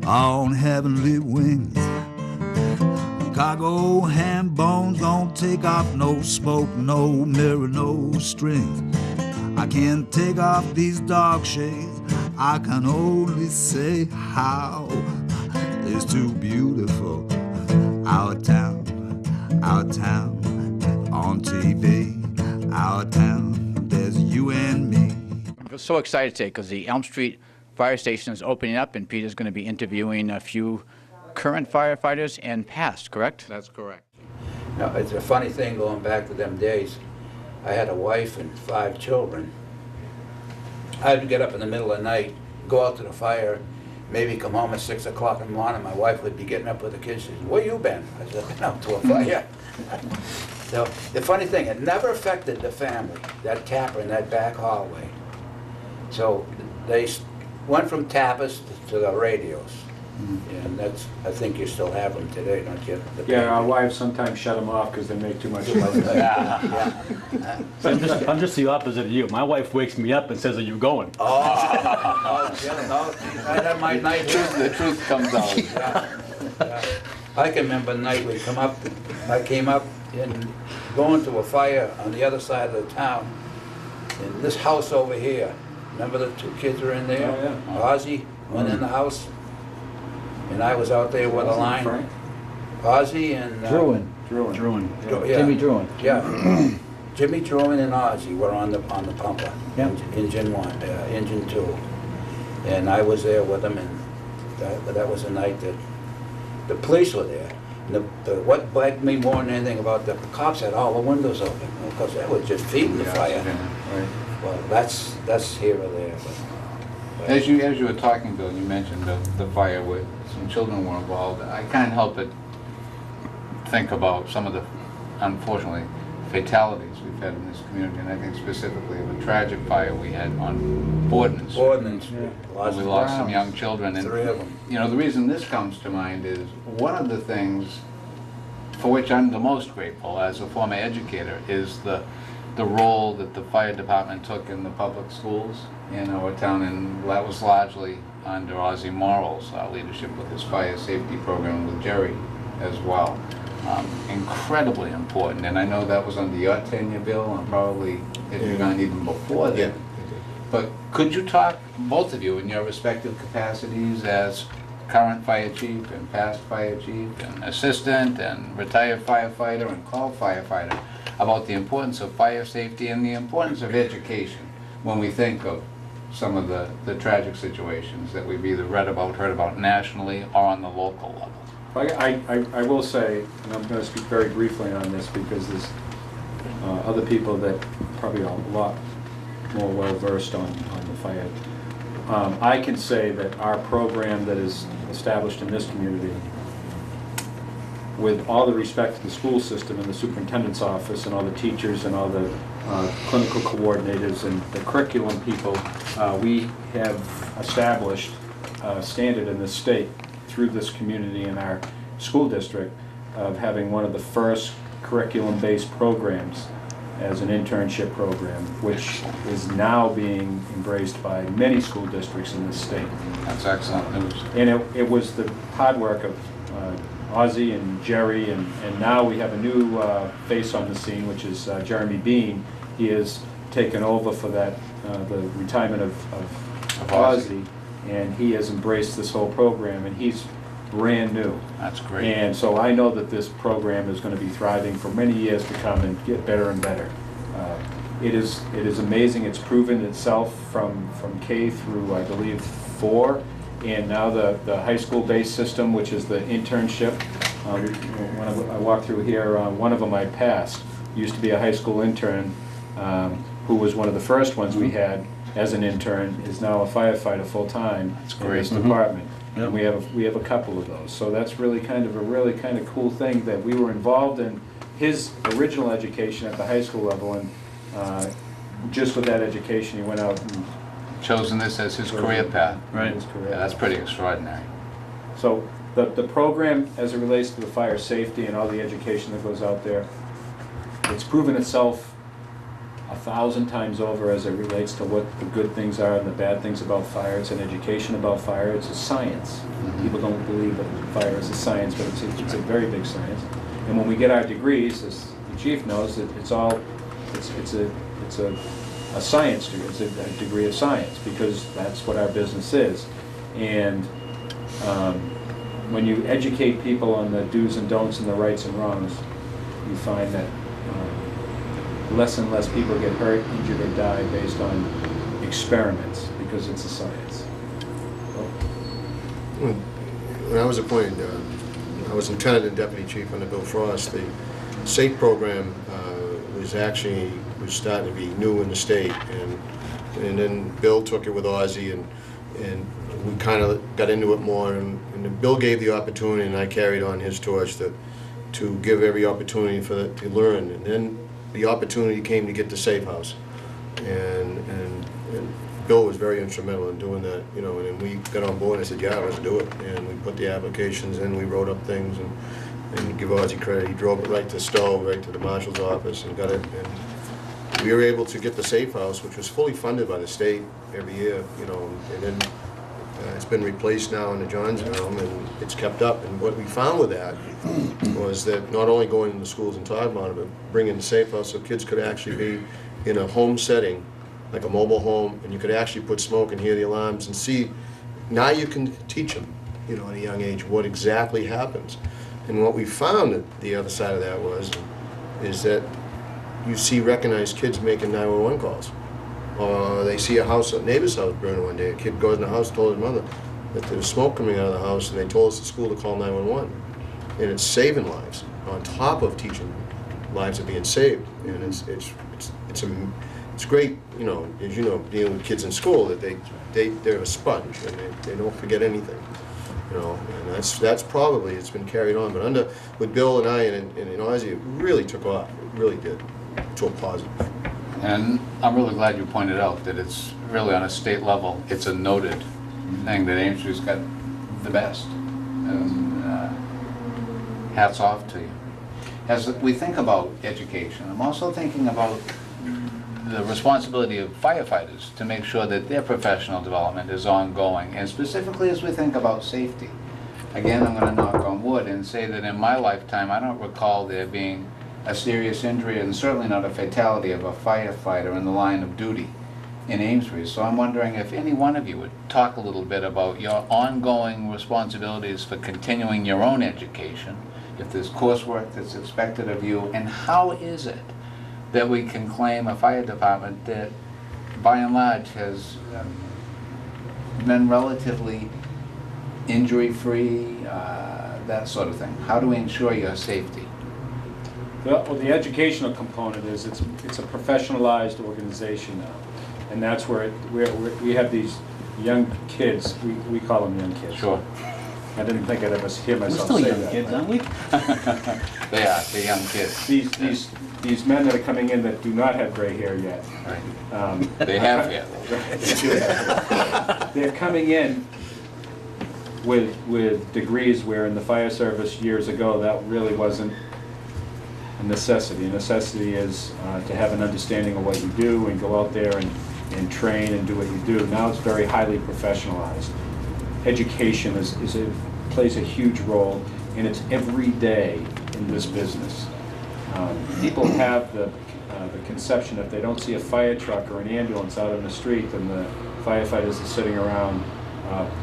on heavenly wings. Cargo ham bones don't take off, no smoke, no mirror, no strings. I can't take off these dark shades. I can only say how it's too beautiful. Our town on TV. Our town, there's you and me. I'm so excited today because the Elm Street Fire Station is opening up, and Peter's going to be interviewing a few current firefighters and past, correct? That's correct. Now, it's a funny thing going back to them days. I had a wife and 5 children. I had to get up in the middle of the night, go out to the fire, maybe come home at 6 o'clock in the morning. My wife would be getting up with the kids. She said, "Where you been?" I said, "I've been out to a fire." So the funny thing, it never affected the family, that tapper in that back hallway. So they went from tappers to the radios. And that's, I think you still have them today, don't you? Yeah, our wives sometimes shut them off because they make too much noise. I'm just the opposite of you. My wife wakes me up and says, "Are you going?" I had my night. The truth comes out. Yeah. I can remember the night I came up and going to a fire on the other side of the town. In this house over here, remember the 2 kids were in there? Oh, yeah. Ozzy went in the house, and I was out there with a line. Frank? Ozzy and... Druin. Yeah. Jimmy Druin. Yeah. Jimmy Druin and Ozzy were on the pumper, Yeah. engine 1, engine 2. And I was there with them, and that was the night that the police were there. And what bugged me more than anything about the cops had all the windows open, because that was just feeding the fire. Right. Well, that's here or there. But As you were talking, Bill, you mentioned the fire where some children were involved. I can't help but think about some of the, unfortunately, fatalities we've had in this community, and I think specifically of a tragic fire we had on Boardman. Ordnance, We lost some young children. And 3 of them. you know, the reason this comes to mind is one of the things for which I'm the most grateful as a former educator is the role that the fire department took in the public schools in our town, and that was largely under Ozzy Morrill's leadership with his fire safety program with Jerry as well. Incredibly important, and I know that was under your tenure, Bill, and probably it had gone even before that. But could you talk, both of you, in your respective capacities as current fire chief and past fire chief and assistant and retired firefighter and call firefighter, about the importance of fire safety and the importance of education when we think of some of the tragic situations that we've either read about, heard about nationally or on the local level? I will say, and I'm going to speak very briefly on this because there's other people that probably are a lot more well-versed on the fire. I can say that our program that is established in this community, with all the respect to the school system and the superintendent's office and all the teachers and all the clinical coordinators and the curriculum people, we have established a standard in the state through this community in our school district of having one of the first curriculum-based programs as an internship program, which is now being embraced by many school districts in this state. That's excellent news. And it was the hard work of Ozzy and Jerry, and now we have a new face on the scene, which is Jeremy Bean. He has taken over for that, the retirement of Ozzy, and he has embraced this whole program, and he's brand new. That's great. And so I know that this program is going to be thriving for many years to come and get better and better. It is amazing. It's proven itself from K through, I believe, 4, and now the high school-based system, which is the internship. When I walked through here, one of them I passed. Used to be a high school intern who was one of the first ones we had as an intern, is now a firefighter full-time in this department. And we have a couple of those. So that's really kind of cool thing that we were involved in his original education at the high school level, and just with that education he went out and Chosen this as his career path. Right. Yeah, that's pretty extraordinary. So the program, as it relates to the fire safety and all the education that goes out there, it's proven itself 1,000 times over as it relates to what the good things are and the bad things about fire. It's an education about fire. It's a science. People don't believe that fire is a science, but it's a very big science. And when we get our degrees, as the chief knows, that it's a science degree. It's a degree of science, because that's what our business is. And when you educate people on the do's and don'ts and the rights and wrongs, you find that less and less people get hurt, injured, or die based on experiments, because it's a science. When I was appointed, I was lieutenant and deputy chief under Bill Frost. The SAFE program was starting to be new in the state, and then Bill took it with Ozzie, and we kind of got into it more, and then Bill gave the opportunity, and I carried on his torch to give every opportunity to learn, and then the opportunity came to get the Safe House, and Bill was very instrumental in doing that, you know, and then we got on board and I said, yeah, let's do it, and we put the applications in, we wrote up things, and give Ozzie credit, he drove it right to Stowe, right to the marshal's office, and got it, and we were able to get the Safe House, which was fully funded by the state every year, you know, and then it's been replaced now in the Johns Home, and it's kept up. And what we found with that was that not only going into schools and talking about it, but bringing the Safe House so kids could actually be in a home setting, like a mobile home, and you could actually put smoke and hear the alarms and see. Now you can teach them, you know, at a young age what exactly happens. And what we found at the other side of that is that you see recognized kids making 911 calls. Or they see a neighbor's house burning one day. A kid goes in the house, told his mother that there was smoke coming out of the house, and they told us at school to call 911. And it's saving lives on top of teaching lives are being saved. And it's great, you know, as you know, dealing with kids in school, that they're a sponge and they don't forget anything, you know. And that's probably, it's been carried on. But with Bill and I and Ozzie, it really took off. It really did, to a positive. And I'm really glad you pointed out that it's really on a state level, it's a noted thing that Amesbury's got the best. And hats off to you. As we think about education, I'm also thinking about the responsibility of firefighters to make sure that their professional development is ongoing, and specifically as we think about safety. Again, I'm going to knock on wood and say that in my lifetime, I don't recall there being a serious injury, and certainly not a fatality, of a firefighter in the line of duty in Amesbury. So I'm wondering if any one of you would talk a little bit about your ongoing responsibilities for continuing your own education, if there's coursework that's expected of you, and how is it that we can claim a fire department that by and large has been relatively injury-free, that sort of thing. How do we ensure your safety? Well, the educational component is it's a professionalized organization now, and that's where we have these young kids. We call them young kids. Sure. I didn't think I'd ever hear We're myself still say young that. kids, aren't we? They're young kids. These men that are coming in that do not have gray hair yet. Right. They have yet. They're coming in with degrees where in the fire service years ago that really wasn't a necessity. A necessity is to have an understanding of what you do and go out there and train and do what you do. Now it's very highly professionalized. Education plays a huge role, and it's every day in this business. People have the conception if they don't see a fire truck or an ambulance out on the street, then the firefighters are sitting around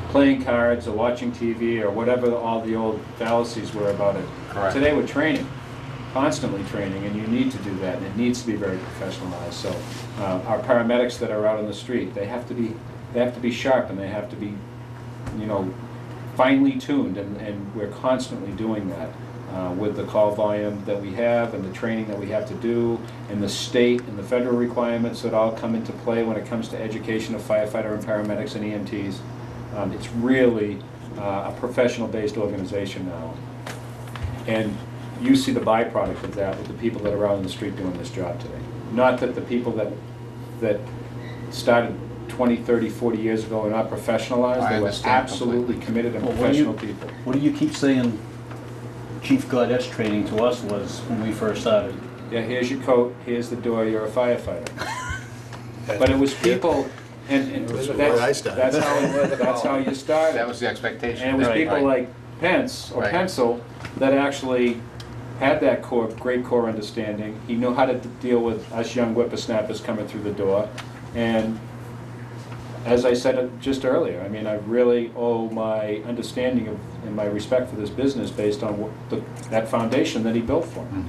playing cards or watching TV or whatever all the old fallacies were about it. Correct. Today we're training, constantly training, and you need to do that, and it needs to be very professionalized. So our paramedics that are out on the street, they have to be sharp, and they have to be, you know, finely tuned, and we're constantly doing that with the call volume that we have and the training that we have to do, and the state and the federal requirements that all come into play when it comes to education of firefighter and paramedics and EMTs. It's really a professional-based organization now, and you see the byproduct of that with the people that are out on the street doing this job today. Not that the people that started 20, 30, 40 years ago are not professionalized. They were absolutely committed and professional people. What do you keep saying Chief Gaudette's training to us was when we first started? yeah, here's your coat, here's the door, you're a firefighter. But it was people, and That's where I started. that's how you started. That was the expectation. And it was Right, people right. like Pence or Right. Pencil that actually had that great core understanding. He knew how to deal with us young whippersnappers coming through the door. And as I said just earlier, I mean, I really owe my understanding of and my respect for this business based on that foundation that he built for me.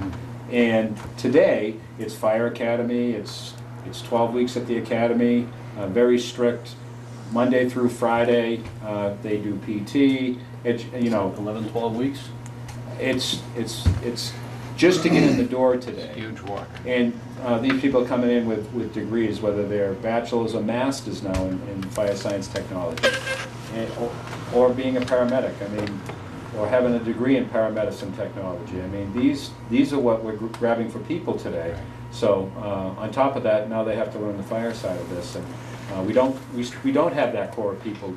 And today, it's Fire Academy, it's 12 weeks at the academy, very strict, Monday through Friday. They do PT. It's, you know, 11, 12 weeks? it's just to get in the door today. Huge work. And these people are coming in with degrees, whether they're bachelor's or master's now in fire science technology, or being a paramedic. I mean, or having a degree in paramedicine technology. I mean, these are what we're grabbing for people today. So on top of that, now they have to learn the fire side of this, and we don't have that core of people,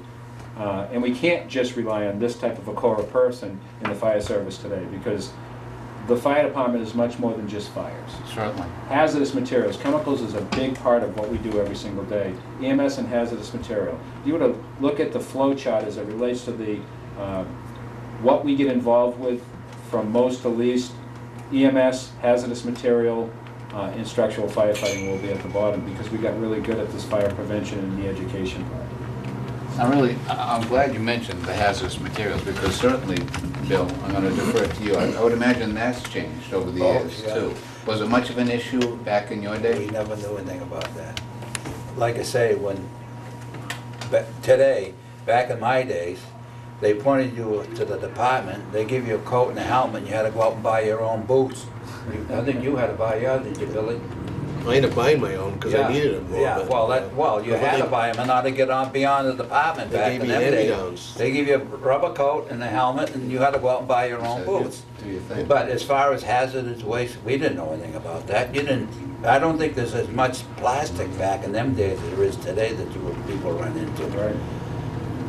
and we can't just rely on this type of a core of person in the fire service today, because the fire department is much more than just fires. Certainly. Hazardous materials, chemicals is a big part of what we do every single day. EMS and hazardous material. You were to look at the flow chart as it relates to the what we get involved with from most to least. EMS, hazardous material, and structural firefighting will be at the bottom, because we got really good at this fire prevention and the education part. I'm glad you mentioned the hazardous materials, because certainly, Bill, I'm going to defer to you. I would imagine that's changed over the years yeah. too. Was it much of an issue back in your We day? never knew anything about that. Like I say, today, back in my days, they pointed you to the department, they give you a coat and a helmet, and you had to go out and buy your own boots. I think you had to buy yours, did you, Billy? I ended up buying my own because I needed them more. Yeah, but, well, you but had they- to buy them in order to get on beyond the department They back gave in me them days. hand-me-downs. They give you a rubber coat and a helmet, and you had to go out and buy your own boots. Do you think? But as far as hazardous waste, we didn't know anything about that. I don't think there's as much plastic back in them days as there is today that people run into. Right.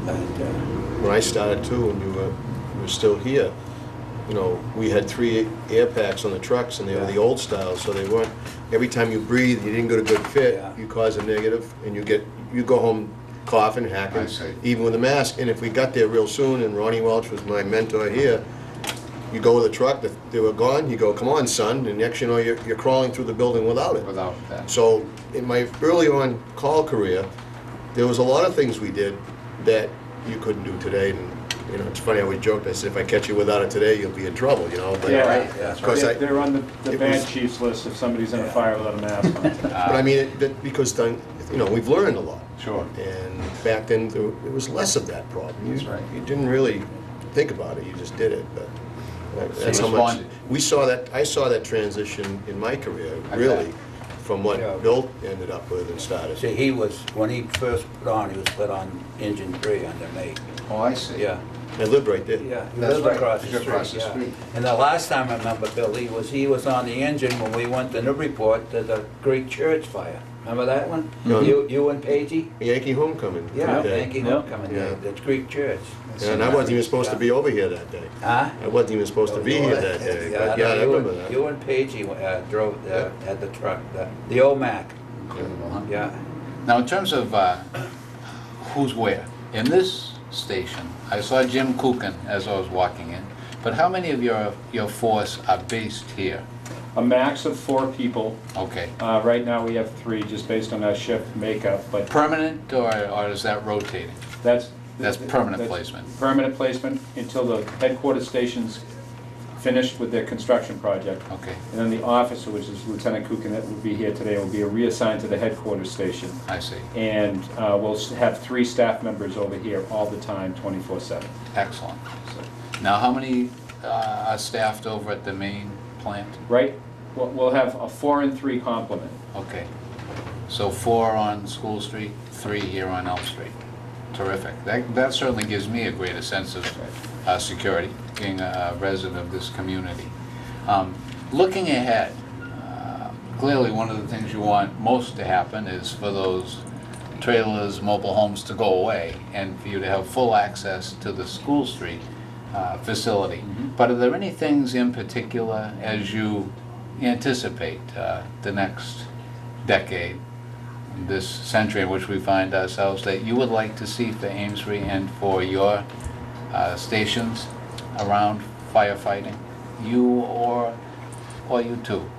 And, When I started too, and you were still here, you know, we had 3 air packs on the trucks, and they were the old style, so they weren't, every time you breathe, you didn't get a good fit, Yeah. you cause a negative, and you go home coughing, hacking, I see. even with a mask. And if we got there real soon, and Ronnie Welch was my mentor here, you go with a truck, they were gone, you go, come on, son, and next you know, you're crawling through the building without it. Without that. So in my early on call career, there was a lot of things we did that you couldn't do today. And you know, it's funny, I always joked, I said, if I catch you without it today, you'll be in trouble, you know. But, Yeah, right. Yeah. of course, They're on the it bad was- chief's list if somebody's in a fire without a mask on. but I mean, because then, you know, we've learned a lot. Sure. And back then, there was less of that problem. That's right. You didn't really think about it, you just did it. But that's So how much responded. I saw that transition in my career, I really, bet. from what Yeah. Bill ended up with and started. see, when he first put on, he was put on Engine 3 under me. Oh, I see. Yeah. I lived right there. Yeah, he That's lived right. across the You're street. across the yeah. street. And the last time I remember Billy he was on the engine when we went to Newburyport to the Greek church fire. Remember that one? Mhm. You and Paigey? Yankee homecoming. Yeah, that day. Yankee Yeah. Homecoming Day, Yeah. the Greek church. Yeah, and I wasn't even supposed to be over here that day. Huh? I wasn't even supposed to be here that day. But yeah, I you remember and- that. You and Paigey drove, had the truck, the old Mac, Unbelievable, huh? yeah. Now, in terms of who's where, in this station, I saw Jim Kukin as I was walking in, but how many of your force are based here? A max of 4 people. Okay. Right now, we have 3, just based on our shift makeup, but Permanent, or is that rotating? that's... That's permanent that's placement. Permanent placement until the headquarters station's finished with their construction project. Okay, And then the officer, which is Lieutenant Kukin, that will be here today, will be reassigned to the headquarters station. I see. And we'll have 3 staff members over here all the time, 24/7. Excellent. So, Now, how many are staffed over at the main plant? right? We'll have a 4 and 3 complement. Okay. So 4 on School Street, 3 here on Elm Street. Terrific. That certainly gives me a greater sense of security, being a resident of this community. Looking ahead, clearly one of the things you want most to happen is for those trailers, mobile homes to go away, and for you to have full access to the School Street facility. But are there any things in particular, as you anticipate the next decade, this century in which we find ourselves, that you would like to see for Amesbury and for your stations around firefighting? You or you too,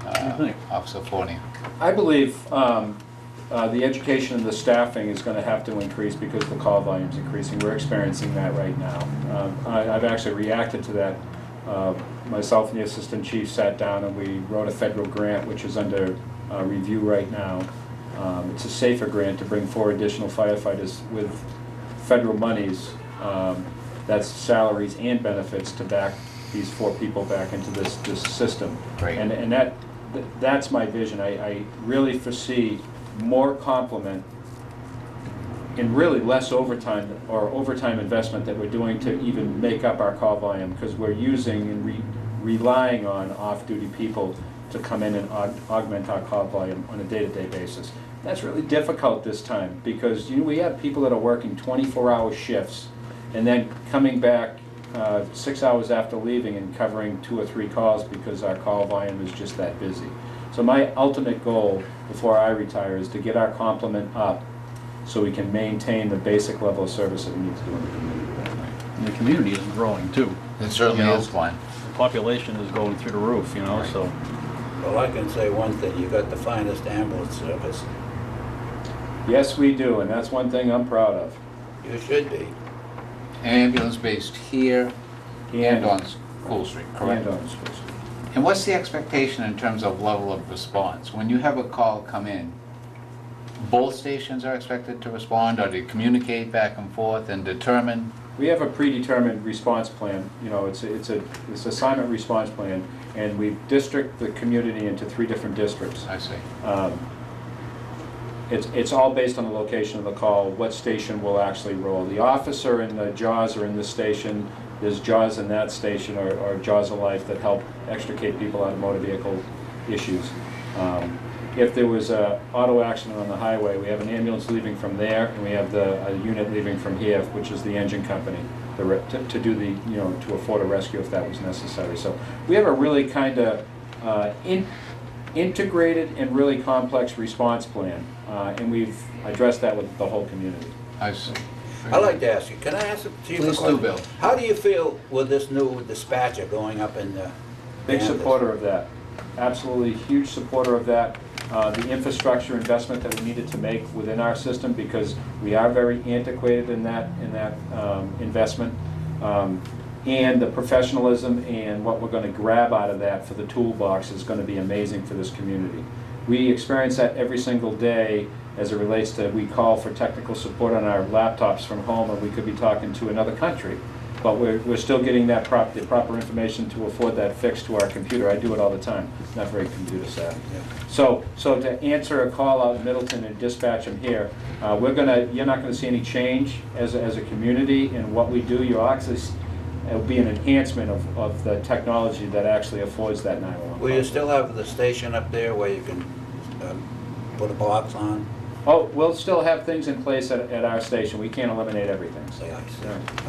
Officer Forney? I believe the education and the staffing is going to have to increase because the call volume is increasing. We're experiencing that right now. I've actually reacted to that. Myself and the assistant chief sat down and we wrote a federal grant which is under review right now. It's a SAFER grant to bring 4 additional firefighters with federal monies, that's salaries and benefits, to back these 4 people back into this system. Great. And that's my vision. I really foresee more complement and really less overtime or overtime investment that we're doing to even make up our call volume, because we're using and relying on off-duty people to come in and augment our call volume on a day-to-day basis. That's really difficult this time because we have people that are working 24-hour shifts and then coming back 6 hours after leaving and covering 2 or 3 calls because our call volume is just that busy. So my ultimate goal before I retire is to get our complement up so we can maintain the basic level of service that we need to do in the community. And the community is growing too. It certainly is one. The population is going through the roof, so. Well, I can say one thing, you got the finest ambulance service. Yes, we do, and that's one thing I'm proud of. You should be. Ambulance based here and on School Street, correct? And on School Street. And what's the expectation in terms of level of response? When you have a call come in, both stations are expected to respond, or to communicate back and forth and determine? We have a predetermined response plan. It's assignment response plan, and we district the community into 3 different districts. I see. It's all based on the location of the call, what station will actually roll. The officer and the JAWS are in this station. There's JAWS in that station, or JAWS of Life, that help extricate people out of motor vehicle issues. If there was an auto accident on the highway, we have an ambulance leaving from there, and we have a unit leaving from here, which is the engine company, to do the, to afford a rescue if that was necessary. So we have a really kind of integrated and really complex response plan, and we've addressed that with the whole community. I see. I'd like to ask you, can I ask the chief a Please question? do, Bill. How do you feel with this new dispatcher going up in the... Big supporter of that. Absolutely huge supporter of that. The infrastructure investment that we needed to make within our system, because we are very antiquated in that investment, and the professionalism and what we're going to grab out of that for the toolbox is going to be amazing for this community. We experience that every single day as it relates to, we call for technical support on our laptops from home, and we could be talking to another country. But we're still getting that the proper information to afford that fix to our computer. I do it all the time. Not very computer savvy. Yeah. So to answer a call out in Middleton and dispatch them here, you're not gonna see any change as a community in what we do. You'll actually, it'll be an enhancement of the technology that actually affords that 911. Will you still have the station up there where you can put a box on? Oh, we'll still have things in place at our station. We can't eliminate everything. So. Yeah,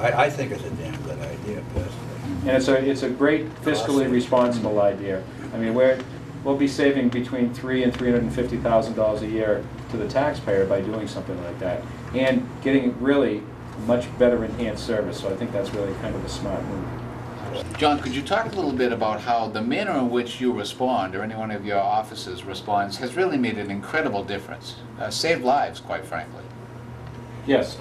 I think it's a damn good idea, personally. And it's a great fiscally responsible idea. I mean, we'll be saving between $300,000 and $350,000 a year to the taxpayer by doing something like that, and getting really much better enhanced service. So I think that's really kind of a smart move. John, could you talk a little bit about how the manner in which you respond, or any one of your officers responds, has really made an incredible difference, saved lives, quite frankly? Yes,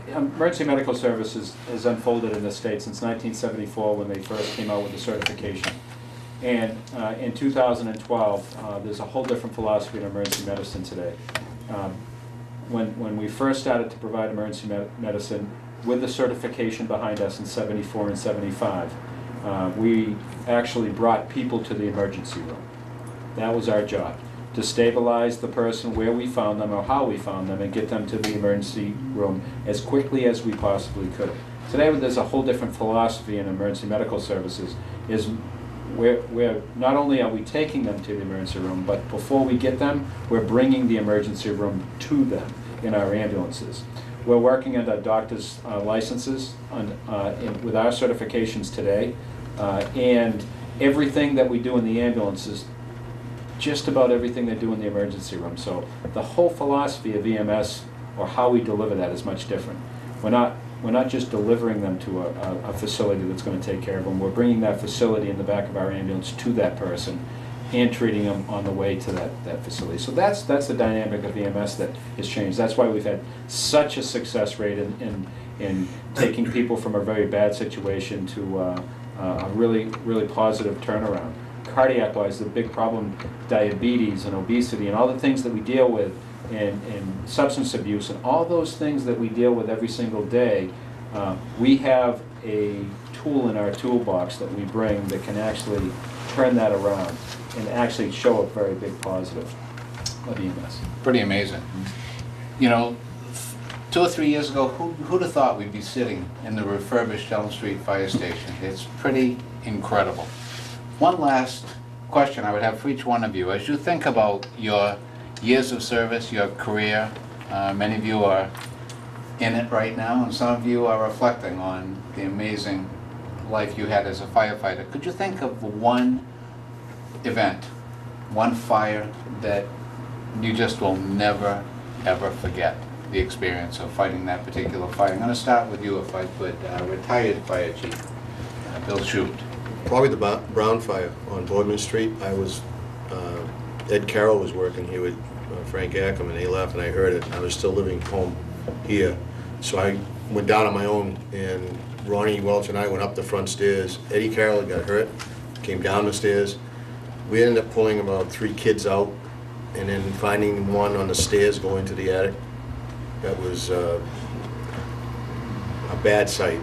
emergency medical services has unfolded in the state since 1974 when they first came out with the certification. And in 2012, there's a whole different philosophy in emergency medicine today. When we first started to provide emergency medicine, with the certification behind us in 74 and 75, we actually brought people to the emergency room. That was our job, to stabilize the person where we found them or how we found them and get them to the emergency room as quickly as we possibly could. Today there's a whole different philosophy in emergency medical services. Is where not only are we taking them to the emergency room, but before we get them, we're bringing the emergency room to them in our ambulances. We're working under doctors' licenses with our certifications today, and everything that we do in the ambulances just about everything they do in the emergency room. So the whole philosophy of EMS, or how we deliver that, is much different. We're not just delivering them to a facility that's going to take care of them. We're bringing that facility in the back of our ambulance to that person and treating them on the way to that facility. So that's the dynamic of EMS that has changed. That's why we've had such a success rate in taking people from a very bad situation to a really, really positive turnaround. Cardiac-wise, the big problem, diabetes and obesity and all the things that we deal with, and substance abuse and all those things that we deal with every single day, we have a tool in our toolbox that we bring that can actually turn that around and actually show a very big positive of EMS. Pretty amazing. You know, 2 or 3 years ago, who'd have thought we'd be sitting in the refurbished Elm Street Fire Station? It's pretty incredible. One last question I would have for each one of you. As you think about your years of service, your career, many of you are in it right now, and some of you are reflecting on the amazing life you had as a firefighter. Could you think of one event, one fire that you just will never, ever forget the experience of fighting that particular fire? I'm going to start with you, if I could. Retired Fire Chief Bill Shute. Probably the Brown Fire on Boardman Street. I was, Ed Carroll was working here with Frank Ackerman. He left and I heard it. I was still living home here. So I went down on my own, and Ronnie Welch and I went up the front stairs. Eddie Carroll got hurt, came down the stairs. We ended up pulling about 3 kids out and then finding one on the stairs going to the attic. That was a bad sight.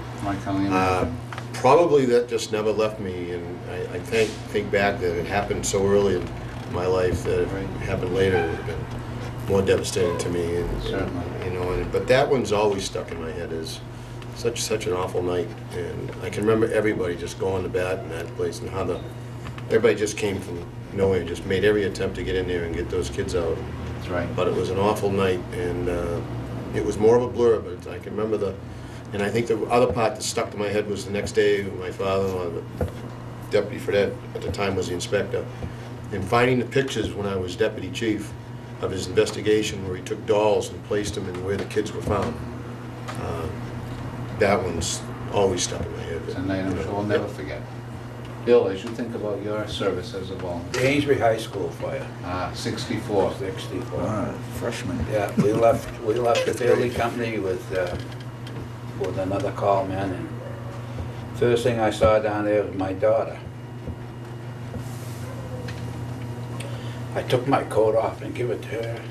Probably that just never left me, and I think back that it happened so early in my life that if it happened later, it would have been more devastating to me. And you know, but that one's always stuck in my head as such an awful night. And I can remember everybody just going to bat in that place, and how everybody just came from nowhere, just made every attempt to get in there and get those kids out. That's right. But it was an awful night, and it was more of a blur, but I can remember and I think the other part that stuck to my head was the next day, my father-in-law, the deputy for that at the time was the inspector, and finding the pictures when I was deputy chief of his investigation where he took dolls and placed them in where the kids were found. That one's always stuck in my head. It's a night I'm sure we'll never forget. Bill, as you think about your service as a volunteer. The Amesbury High School fire. 64. 64. Freshman. Yeah, we left the Fairleigh Company with another call man, and first thing I saw down there was my daughter. I took my coat off and give it to her,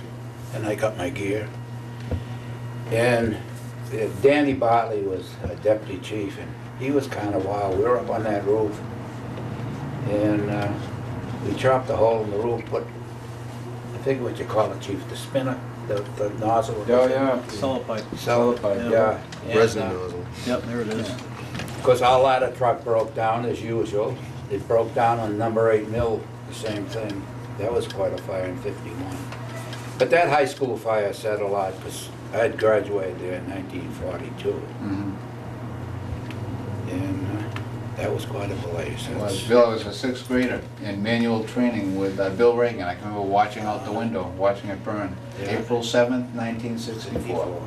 and I got my gear. And Danny Bartley was a deputy chief, and he was kind of wild. We were up on that roof, and we chopped a hole in the roof, put, I think what you call it, chief, the spinner, the nozzle. Oh, yeah. Solid pipe. Solid pipe, yeah. Resin nozzle. Yep, there it is. Because our ladder truck broke down as usual. It broke down on number 8 mill, the same thing. That was quite a fire in '51. But that high school fire said a lot, because I had graduated there in 1942. Mm-hmm. And that was quite a blaze. Bill was a 6th grader in manual training with Bill Reagan. I can remember watching out the window, watching it burn. Yeah. April 7th, 1964.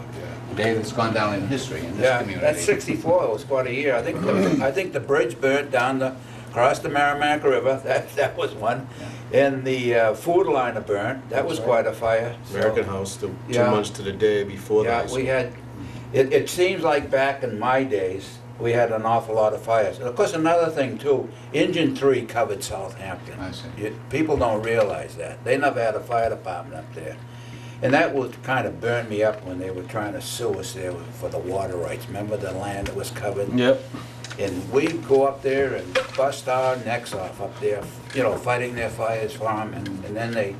A day that's gone down in history in this community. That's 64. It was quite a year. I think the bridge burnt down across the Merrimack River. That was one. And the food liner burnt. That was quite a fire. American House, 2 months to the day before that. Yeah, we had. It seems like back in my days, we had an awful lot of fires. And of course, another thing too, Engine 3 covered Southampton. I see. People don't realize that. They never had a fire department up there. And that would kind of burn me up when they were trying to sue us there for the water rights. Remember the land that was covered? Yep. And we'd go up there and bust our necks off up there, you know, fighting their fires for them. And then they,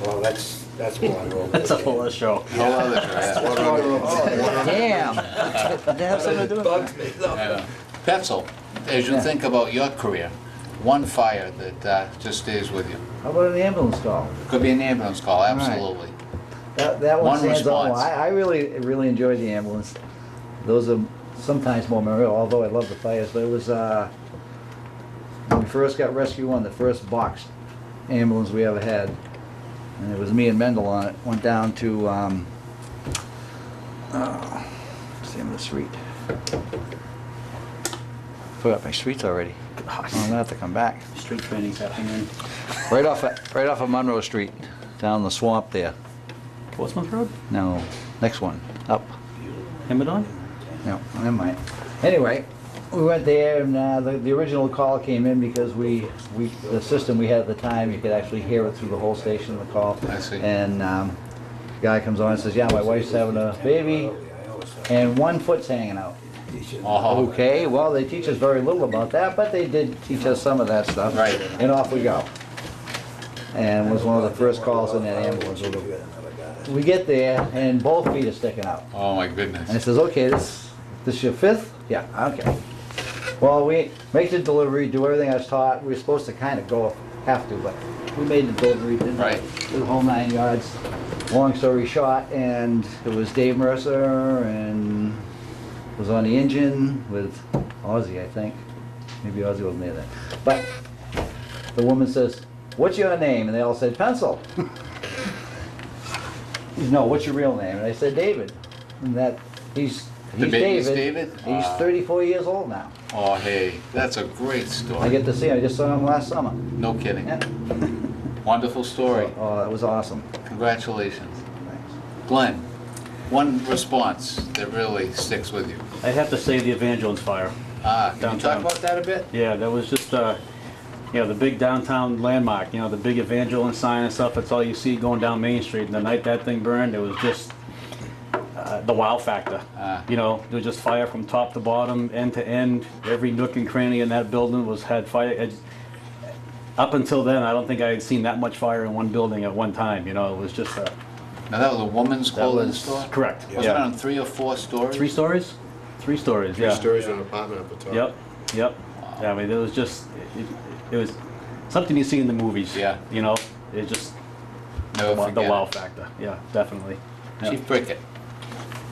well, that's one rule. That's a whole other show. Whole other show. Damn. Did that have something to do with it? Bugs me, though. Petzl, as you think about your career, one fire that just stays with you. How about an ambulance call? Could be an ambulance call, absolutely. That one One stands out. response. I really enjoyed the ambulance. Those are sometimes more memorable, although I love the fires. But it was when we first got rescue on the first box ambulance we ever had. And it was me and Mendel on it. Went down to, what's the name of the street? Forgot my streets already. I'm gonna have to come back. Street training's happening. Right off of Monroe Street, down the swamp there. Portsmouth Road? No, next one, up. Hemedon? No, never mind. Anyway, we went there and the original call came in because the system we had at the time, you could actually hear it through the whole station, the call. I see. And the guy comes on and says, yeah, my wife's having a baby and 1 foot's hanging out. Oh, Okay, well, they teach us very little about that, but they did teach us some of that stuff. Right. And off we go. And it was one of the first calls in that ambulance. We get there and both feet are sticking out. oh my And it goodness. says, okay, this your 5th? Yeah, okay. Well, we make the delivery, do everything I was taught. We were supposed to kind of have to, but we made the delivery, did Right. the whole 9 yards. Long story short, and it was Dave Mercer and was on the engine with Ozzy, I think. Maybe Ozzy wasn't there then. But the woman says, what's your name? And they all said, Pencil. No, what's your real name? And I said, David. And that, he's The baby's David? He's 34 years old now. Oh, hey, that's a great I story. get to see him. I just saw him last summer. No kidding. Yeah. Wonderful story. Oh, that was awesome. Congratulations. Thanks. Glenn, one response that really sticks with you. I have to say the Evangeline fire. Can you talk Downtown. about that a bit? Yeah, that was just, the big downtown landmark, the big Evangeline sign and stuff, that's all you see going down Main Street. And the night that thing burned, it was just the wow factor. There was just fire from top to bottom, end to end. Every nook and cranny in that building had fire. Up until then, I don't think I had seen that much fire in one building at one time. It was just Now, that was a woman's clothing store? correct. Was it on 3 or 4 stories? 3 stories? 3 stories, 3 yeah. stories in an apartment up the top. Yep. Yeah, I mean, it was just, it was something you see in the movies. Yeah. It just, Never the forget wow it. factor. Yeah, definitely. Yeah. Chief Brickett.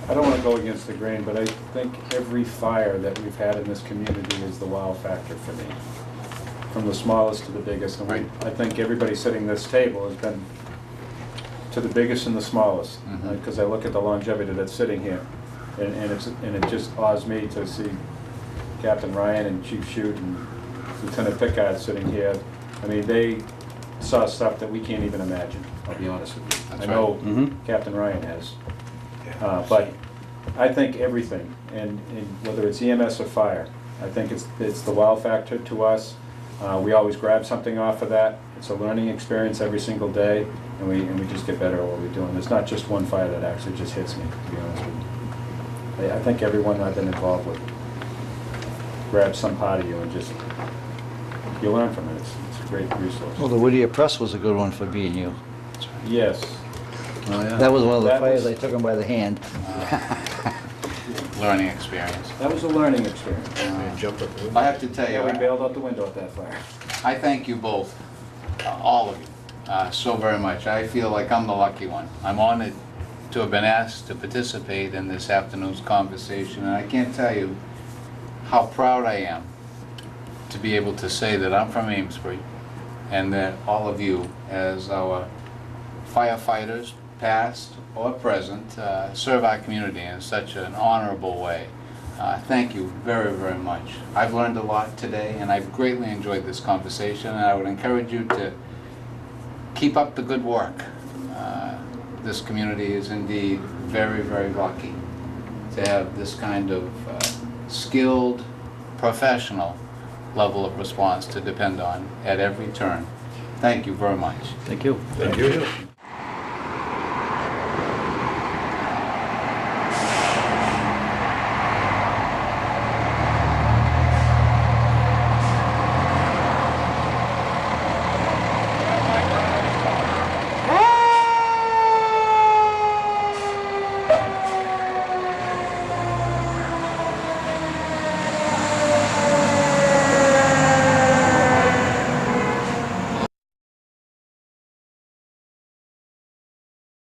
I don't want to go against the grain, but I think every fire that we've had in this community is the wow factor for me. From the smallest to the biggest. And Right. I think everybody sitting at this table has been to the biggest and the smallest. Mhm. Because I look at the longevity that's sitting here. And it just awes me to see Captain Ryan and Chief Shute and Lieutenant Pickard sitting here. I mean, they saw stuff that we can't even imagine, I'll be honest with you. That's I know Mhm. Captain Ryan has. But I think everything, and whether it's EMS or fire, I think it's the wow factor to us. We always grab something off of that. It's a learning experience every single day, and we just get better at what we're doing. There's not just one fire that actually just hits me, to be honest with you. I think everyone I've been involved with grabs some part of you and just, you learn from it. It's a great resource. Well, the Whittier Press was a good one for B&U. Yes. Oh, yeah. That was one of the That fires, was- I took him by the hand. Learning experience. That was a learning experience. And jump up the I have to tell you, Yeah, we bailed out the window at that fire. I thank you both, all of you, so very much. I feel like I'm the lucky one. I'm honored to have been asked to participate in this afternoon's conversation, and I can't tell you how proud I am to be able to say that I'm from Amesbury, and that all of you, as our firefighters, past or present, serve our community in such an honorable way. Thank you very, very much. I've learned a lot today, and I've greatly enjoyed this conversation, and I would encourage you to keep up the good work. This community is indeed very, very lucky to have this kind of skilled, professional level of response to depend on at every turn. Thank you very much. Thank you. Thank you.